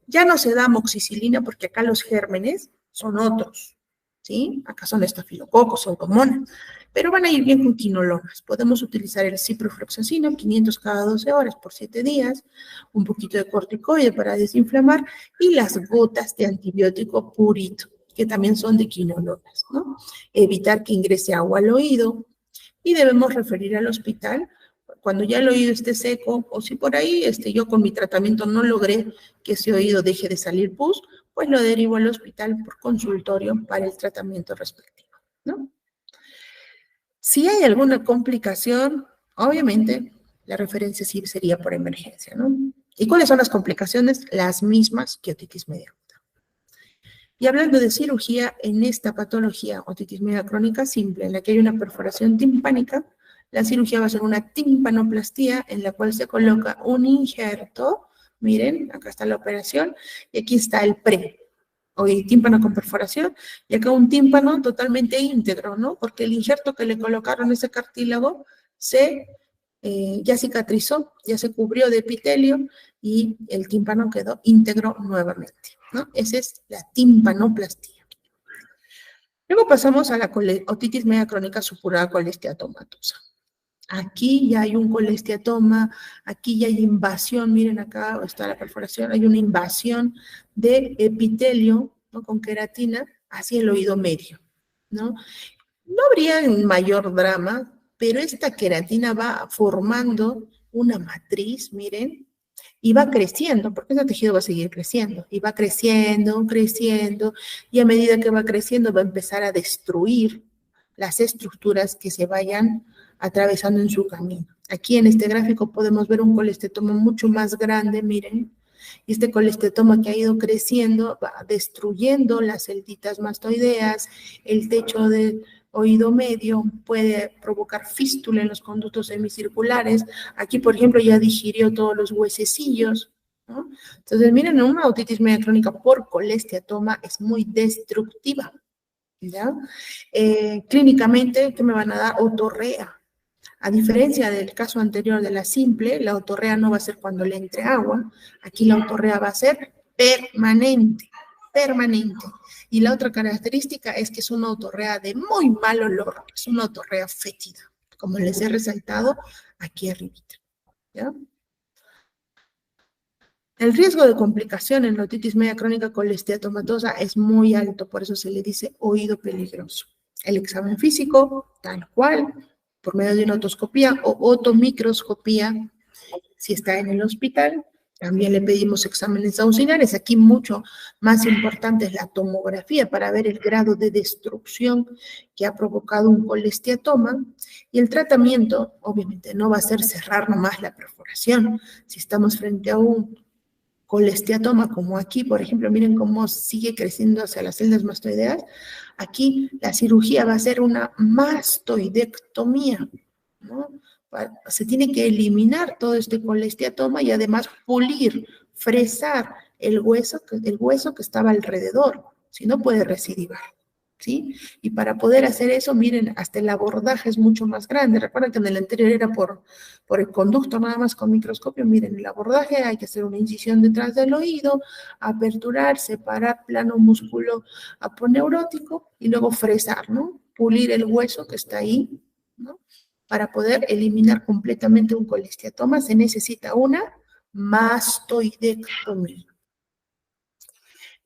Ya no se da amoxicilina porque acá los gérmenes son otros, ¿sí? Acá son estafilococos, son comunes, pero van a ir bien con quinolonas. Podemos utilizar el ciprofloxacino, 500 cada 12 horas por 7 días, un poquito de corticoide para desinflamar y las gotas de antibiótico purito, que también son de quinolonas, ¿no? Evitar que ingrese agua al oído y debemos referir al hospital cuando ya el oído esté seco, o si por ahí yo con mi tratamiento no logré que ese oído deje de salir pus, pues lo derivo al hospital por consultorio para el tratamiento respectivo, ¿no? Si hay alguna complicación, obviamente la referencia sí sería por emergencia, ¿no? ¿Y cuáles son las complicaciones? Las mismas que otitis media aguda. Y hablando de cirugía, en esta patología, otitis media crónica simple, en la que hay una perforación timpánica, la cirugía va a ser una timpanoplastía en la cual se coloca un injerto, miren, acá está la operación, y aquí está el tímpano con perforación, y acá un tímpano totalmente íntegro, ¿no? Porque el injerto que le colocaron ese cartílago ya cicatrizó, ya se cubrió de epitelio y el tímpano quedó íntegro nuevamente, ¿no? Esa es la timpanoplastía. Luego pasamos a la otitis media crónica supurada colesteatomatosa. Aquí ya hay un colesteatoma, aquí ya hay invasión, miren acá está la perforación, hay una invasión de epitelio, ¿no? Con queratina hacia el oído medio, ¿no? No habría un mayor drama, pero esta queratina va formando una matriz, miren, y va creciendo, porque ese tejido va a seguir creciendo, y va creciendo, creciendo, y a medida que va creciendo va a empezar a destruir las estructuras que se vayan atravesando en su camino. Aquí en este gráfico podemos ver un colestetoma mucho más grande, miren, y este colestetoma que ha ido creciendo va destruyendo las celditas mastoideas, el techo del oído medio, puede provocar fístula en los conductos semicirculares. Aquí, por ejemplo, ya digirió todos los huesecillos, ¿no? Entonces, miren, una otitis media crónica por colesteatoma es muy destructiva, ¿ya? Clínicamente, ¿qué me van a dar? Otorrea. A diferencia del caso anterior de la simple, la otorrea no va a ser cuando le entre agua, aquí la otorrea va a ser permanente, permanente. Y la otra característica es que es una otorrea de muy mal olor, es una otorrea fétida, como les he resaltado aquí arribita, ¿ya? El riesgo de complicación en la otitis media crónica colesteatomatosa es muy alto, por eso se le dice oído peligroso. El examen físico, tal cual, por medio de una otoscopía o otomicroscopía, si está en el hospital. También le pedimos exámenes auxiliares. Aquí mucho más importante es la tomografía para ver el grado de destrucción que ha provocado un colesteatoma. Y el tratamiento, obviamente, no va a ser cerrar nomás la perforación. Si estamos frente a un colesteatoma, como aquí, por ejemplo, miren cómo sigue creciendo hacia las celdas mastoideas. Aquí la cirugía va a ser una mastoidectomía, ¿no? Se tiene que eliminar todo este colesteatoma y además pulir, fresar el hueso que estaba alrededor, si no puede recidivar, ¿sí? Y para poder hacer eso, miren, hasta el abordaje es mucho más grande. Recuerden que en el anterior era por el conducto, nada más con microscopio. Miren, el abordaje hay que hacer una incisión detrás del oído, aperturar, separar plano músculo aponeurótico y luego fresar, ¿no? Pulir el hueso que está ahí, ¿no? Para poder eliminar completamente un colesteatoma se necesita una mastoidectomía.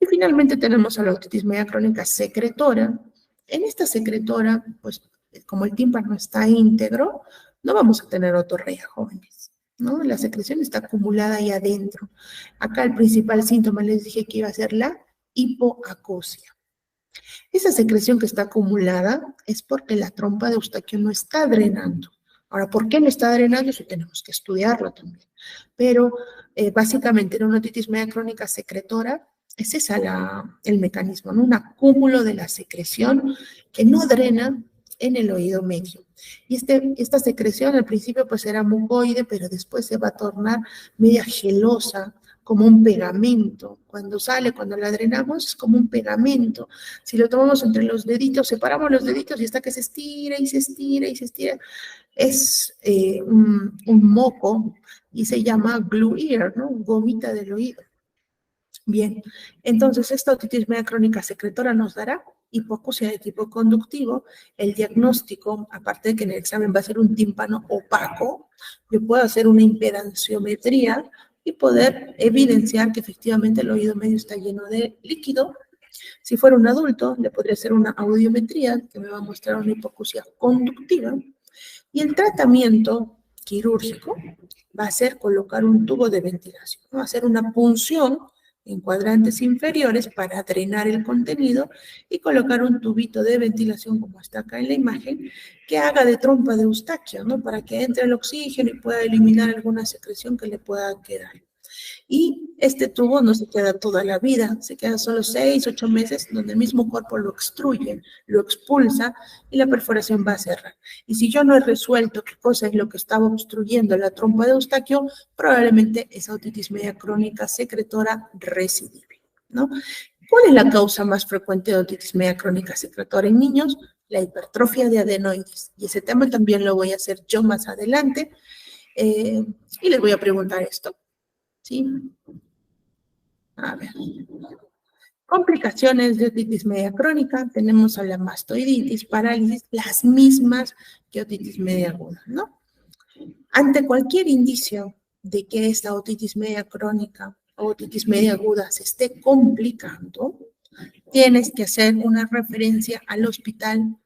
Y finalmente tenemos a la otitis media crónica secretora. En esta secretora, pues como el tímpano está íntegro, no vamos a tener otorrea, jóvenes, ¿no? La secreción está acumulada ahí adentro. Acá el principal síntoma les dije que iba a ser la hipoacusia. Esa secreción que está acumulada es porque la trompa de Eustaquio no está drenando. Ahora, ¿por qué no está drenando? Eso tenemos que estudiarlo también. Pero básicamente en una otitis media crónica secretora es esa el mecanismo, ¿no? Un acúmulo de la secreción que no drena en el oído medio. Y esta secreción al principio pues era mucoide, pero después se va a tornar media gelosa, como un pegamento. Cuando sale, cuando la drenamos, es como un pegamento. Si lo tomamos entre los deditos, separamos los deditos y hasta que se estira y se estira y se estira, es un moco y se llama glue ear, ¿no? Gomita del oído. Bien, entonces esta otitis media crónica secretora nos dará hipoacusia de tipo conductivo. El diagnóstico, aparte de que en el examen va a ser un tímpano opaco, yo puedo hacer una impedanciometría y poder evidenciar que efectivamente el oído medio está lleno de líquido. Si fuera un adulto, le podría hacer una audiometría que me va a mostrar una hipoacusia conductiva. Y el tratamiento quirúrgico va a ser colocar un tubo de ventilación, va a hacer una punción en cuadrantes inferiores para drenar el contenido y colocar un tubito de ventilación, como está acá en la imagen, que haga de trompa de Eustaquio, ¿no? Para que entre el oxígeno y pueda eliminar alguna secreción que le pueda quedar. Y este tubo no se queda toda la vida, se queda solo 6, 8 meses, donde el mismo cuerpo lo extruye, lo expulsa y la perforación va a cerrar. Y si yo no he resuelto qué cosa es lo que estaba obstruyendo la trompa de Eustaquio, probablemente es otitis media crónica secretora recidiva, ¿no? ¿Cuál es la causa más frecuente de otitis media crónica secretora en niños? La hipertrofia de adenoides. Y ese tema también lo voy a hacer yo más adelante. Y les voy a preguntar esto. ¿Sí? A ver. Complicaciones de otitis media crónica. Tenemos a la mastoiditis, parálisis, las mismas que otitis media aguda, ¿no? Ante cualquier indicio de que esta otitis media crónica o otitis media aguda se esté complicando, tienes que hacer una referencia al hospital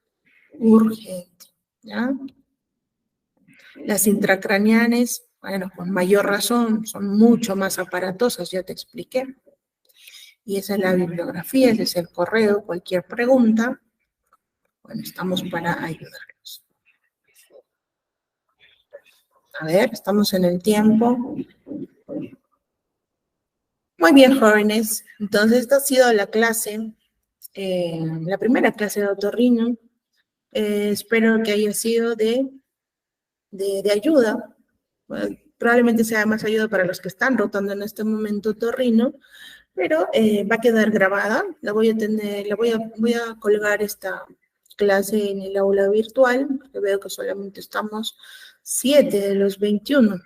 urgente, ¿ya? Las intracraneales, bueno, con mayor razón, son mucho más aparatosas, ya te expliqué. Y esa es la bibliografía, ese es el correo, cualquier pregunta, bueno, estamos para ayudarlos. A ver, estamos en el tiempo. Muy bien, jóvenes. Entonces, esta ha sido la clase, la primera clase de otorrino. Espero que haya sido de ayuda. Bueno, probablemente sea más ayuda para los que están rotando en este momento otorrino, pero va a quedar grabada. La voy a tener, voy a colgar esta clase en el aula virtual, porque veo que solamente estamos 7 de los 21.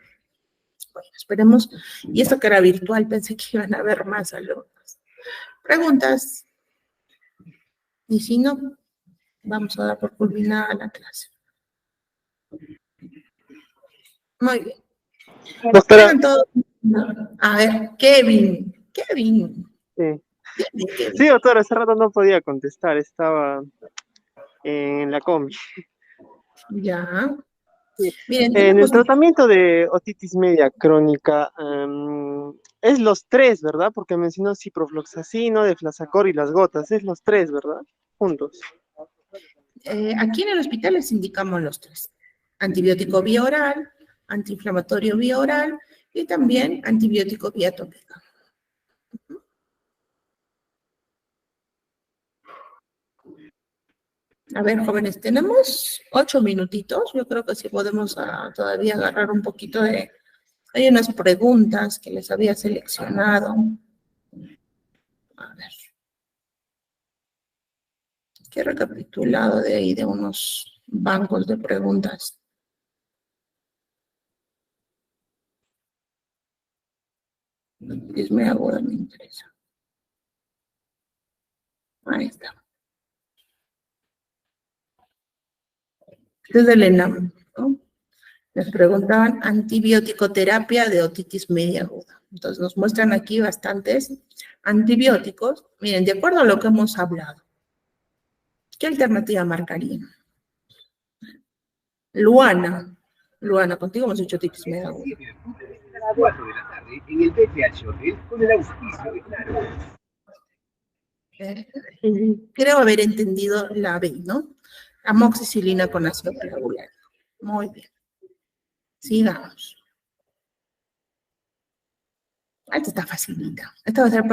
Bueno, esperemos. Y esto que era virtual, pensé que iban a haber más alumnos. ¿Preguntas? Y si no, vamos a dar por culminada la clase. Muy bien. Doctora. Todos. A ver, Kevin. Sí. Kevin. Sí, doctora, hace rato no podía contestar, estaba en la combi. Ya. Sí. Miren, En el tratamiento de otitis media crónica, es los 3, ¿verdad? Porque mencionó ciprofloxacino, deflazacor y las gotas, es los 3, ¿verdad? Juntos. Aquí en el hospital les indicamos los 3. Antibiótico vía oral, antiinflamatorio vía oral y también antibiótico vía tópica. A ver, jóvenes, tenemos 8 minutitos. Yo creo que sí podemos todavía agarrar un poquito de... Hay unas preguntas que les había seleccionado. A ver. Que he recapitulado de ahí de unos bancos de preguntas. Es muy aguda, me interesa. Ahí está. Desde el ENAM, ¿no? Les preguntaban antibiótico terapia de otitis media aguda. Entonces nos muestran aquí bastantes antibióticos. Miren, de acuerdo a lo que hemos hablado, ¿qué alternativa marcarían? Luana, Luana, contigo hemos hecho otitis media aguda. A las 4 de la tarde en el BTH Hotel con el auspicio de Claro. Creo haber entendido la B, ¿no? Amoxicilina con ácido clavulano. Muy bien. Sigamos. Esta está facilita. Esta va a ser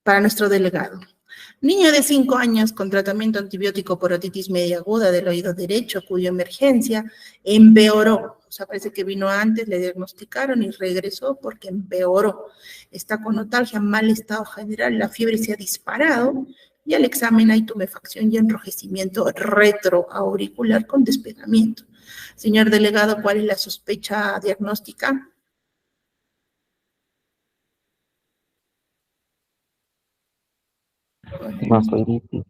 para nuestro delegado. Niño de 5 años con tratamiento antibiótico por otitis media aguda del oído derecho, cuya emergencia empeoró. O sea, parece que vino antes, le diagnosticaron y regresó porque empeoró. Está con otalgia, mal estado general, la fiebre se ha disparado y al examen hay tumefacción y enrojecimiento retroauricular con despegamiento. Señor delegado, ¿cuál es la sospecha diagnóstica? Mastoiditis.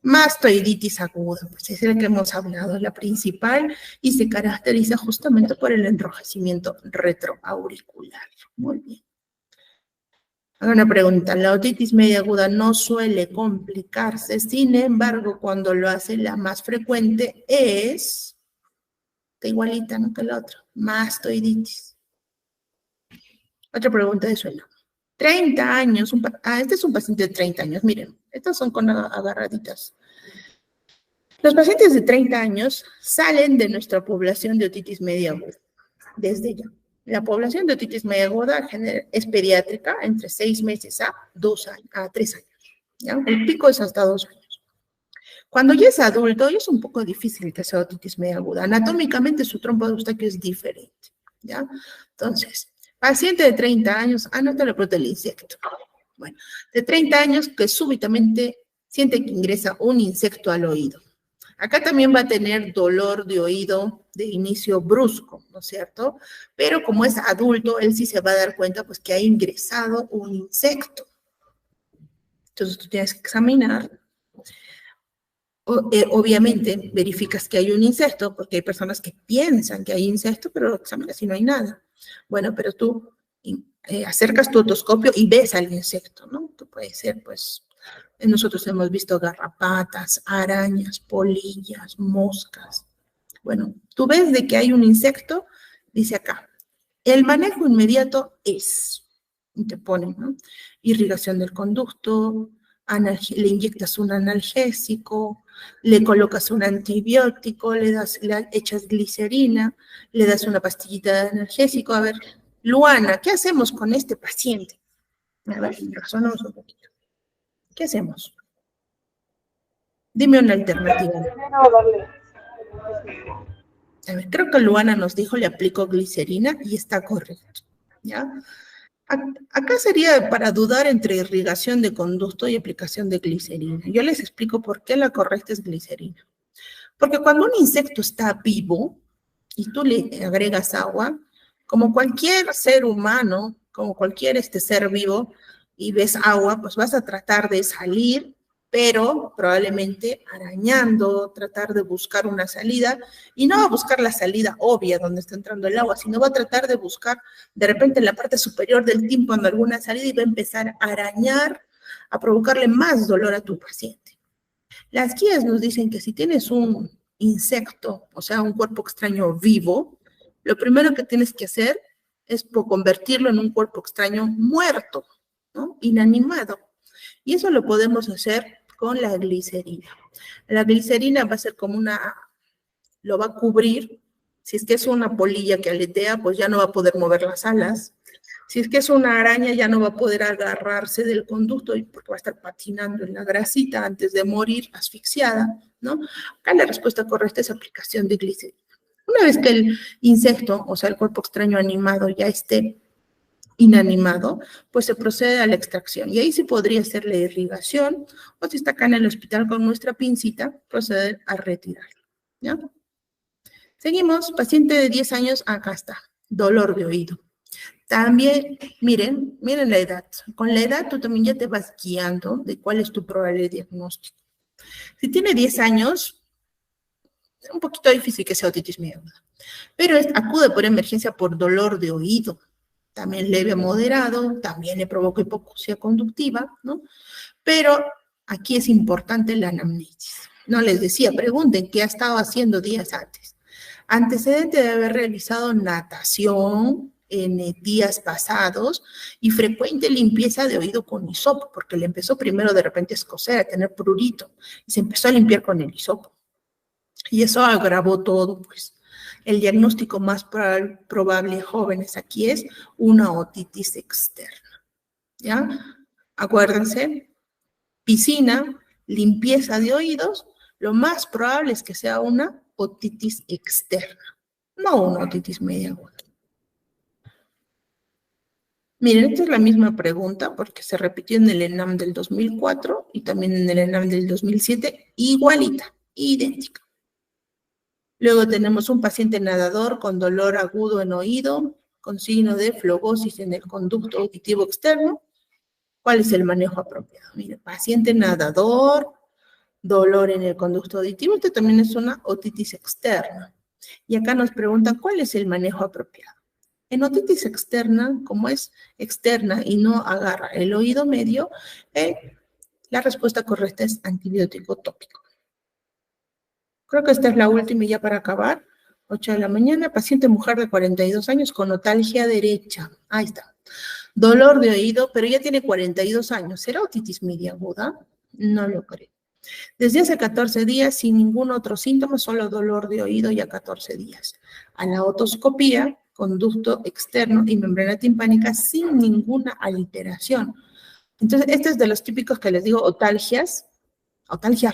Mastoiditis aguda, pues es el que hemos hablado, la principal, y se caracteriza justamente por el enrojecimiento retroauricular. Muy bien. Hago una pregunta, la otitis media aguda no suele complicarse, sin embargo, cuando lo hace, la más frecuente es, está igualita, ¿no?, que la otra, mastoiditis. Otra pregunta de suelo. 30 años, este es un paciente de 30 años, miren, estas son con agarraditas. Los pacientes de 30 años salen de nuestra población de otitis media aguda, desde ya. La población de otitis media aguda es pediátrica, entre 6 meses a 3 años, ¿ya? El pico es hasta 2 años. Cuando ya es adulto, ya es un poco difícil que sea otitis media aguda. Anatómicamente su trompa de Eustaquio es diferente, ¿ya? Entonces, paciente de 30 años, anota la proteína del insecto. Bueno, de 30 años que súbitamente siente que ingresa un insecto al oído. Acá también va a tener dolor de oído de inicio brusco, ¿no es cierto? Pero como es adulto, él sí se va a dar cuenta pues que ha ingresado un insecto. Entonces tú tienes que examinar. Obviamente verificas que hay un insecto, porque hay personas que piensan que hay insecto, pero lo examinas y no hay nada. Bueno, pero tú acercas tu otoscopio y ves al insecto, ¿no? Que puede ser, pues, nosotros hemos visto garrapatas, arañas, polillas, moscas. Bueno, tú ves de que hay un insecto, dice acá, el manejo inmediato es, y te ponen, ¿no? Irrigación del conducto, le inyectas un analgésico, le colocas un antibiótico, le echas glicerina, le das una pastillita de analgésico. A ver, Luana, ¿qué hacemos con este paciente? A ver, razonamos un poquito. ¿Qué hacemos? Dime una alternativa. A ver, creo que Luana nos dijo, le aplico glicerina y está correcto, ¿ya? Acá sería para dudar entre irrigación de conducto y aplicación de glicerina. Yo les explico por qué la correcta es glicerina. Porque cuando un insecto está vivo y tú le agregas agua, como cualquier ser humano, como cualquier ser vivo, y ves agua, pues vas a tratar de salir, pero probablemente arañando, tratar de buscar una salida, y no va a buscar la salida obvia donde está entrando el agua, sino va a tratar de buscar de repente en la parte superior del tímpano alguna salida y va a empezar a arañar, a provocarle más dolor a tu paciente. Las guías nos dicen que si tienes un insecto, o sea, un cuerpo extraño vivo, lo primero que tienes que hacer es convertirlo en un cuerpo extraño muerto, ¿no? Inanimado. Y eso lo podemos hacer con la glicerina. La glicerina va a ser como lo va a cubrir. Si es que es una polilla que aletea, pues ya no va a poder mover las alas. Si es que es una araña, ya no va a poder agarrarse del conducto porque va a estar patinando en la grasita antes de morir asfixiada, ¿no? Acá la respuesta correcta es aplicación de glicerina. Una vez que el insecto, o sea, el cuerpo extraño animado ya esté inanimado, pues se procede a la extracción. Y ahí sí podría ser la irrigación, o si está acá en el hospital con nuestra pincita, proceder a retirarlo, ¿ya? Seguimos, paciente de 10 años, acá está, dolor de oído. También, miren la edad. Con la edad tú también ya te vas guiando de cuál es tu probable diagnóstico. Si tiene 10 años, es un poquito difícil que sea otitis media aguda, pero acude por emergencia por dolor de oído, también leve a moderado, también le provoca hipoacusia conductiva, ¿no? Pero aquí es importante la anamnesis. No les decía, pregunten qué ha estado haciendo días antes. Antecedente de haber realizado natación en días pasados y frecuente limpieza de oído con hisopo, porque le empezó primero de repente a escocer, a tener prurito, y se empezó a limpiar con el hisopo. Y eso agravó todo, pues. El diagnóstico más probable, jóvenes, aquí es una otitis externa, ¿ya? Acuérdense, piscina, limpieza de oídos, lo más probable es que sea una otitis externa, no una otitis media aguda. Miren, esta es la misma pregunta porque se repitió en el ENAM del 2004 y también en el ENAM del 2007, igualita, idéntica. Luego tenemos un paciente nadador con dolor agudo en oído, con signo de flogosis en el conducto auditivo externo. ¿Cuál es el manejo apropiado? Mire, paciente nadador, dolor en el conducto auditivo, esto también es una otitis externa. Y acá nos preguntan, ¿cuál es el manejo apropiado? En otitis externa, como es externa y no agarra el oído medio, la respuesta correcta es antibiótico tópico. Creo que esta es la última y ya para acabar. 8 de la mañana, paciente mujer de 42 años con otalgia derecha. Ahí está. Dolor de oído, pero ya tiene 42 años. ¿Será otitis media aguda? No lo creo. Desde hace 14 días, sin ningún otro síntoma, solo dolor de oído ya 14 días. A la otoscopía, conducto externo y membrana timpánica sin ninguna alteración. Entonces, este es de los típicos que les digo otalgias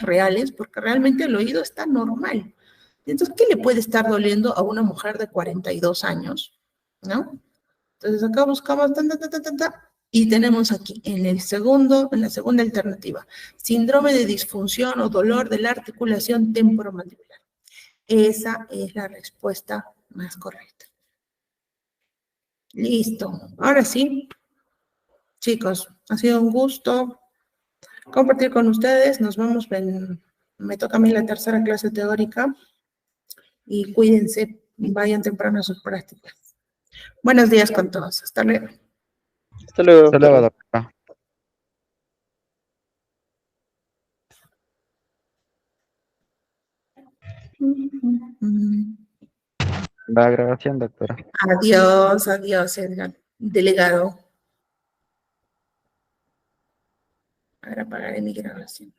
reales, porque realmente el oído está normal. Entonces, ¿qué le puede estar doliendo a una mujer de 42 años? ¿No? Entonces, acá buscamos y tenemos aquí en la segunda alternativa, síndrome de disfunción o dolor de la articulación temporomandibular. Esa es la respuesta más correcta. Listo. Ahora sí, chicos, ha sido un gusto compartir con ustedes. Nos vemos, me toca a mí la tercera clase teórica y cuídense, vayan temprano a sus prácticas. Buenos días con todos. Hasta luego. Hasta luego. Hasta luego, doctora. La grabación, doctora. Adiós, Edgar. Delegado. Ahora apagaré mi grabación.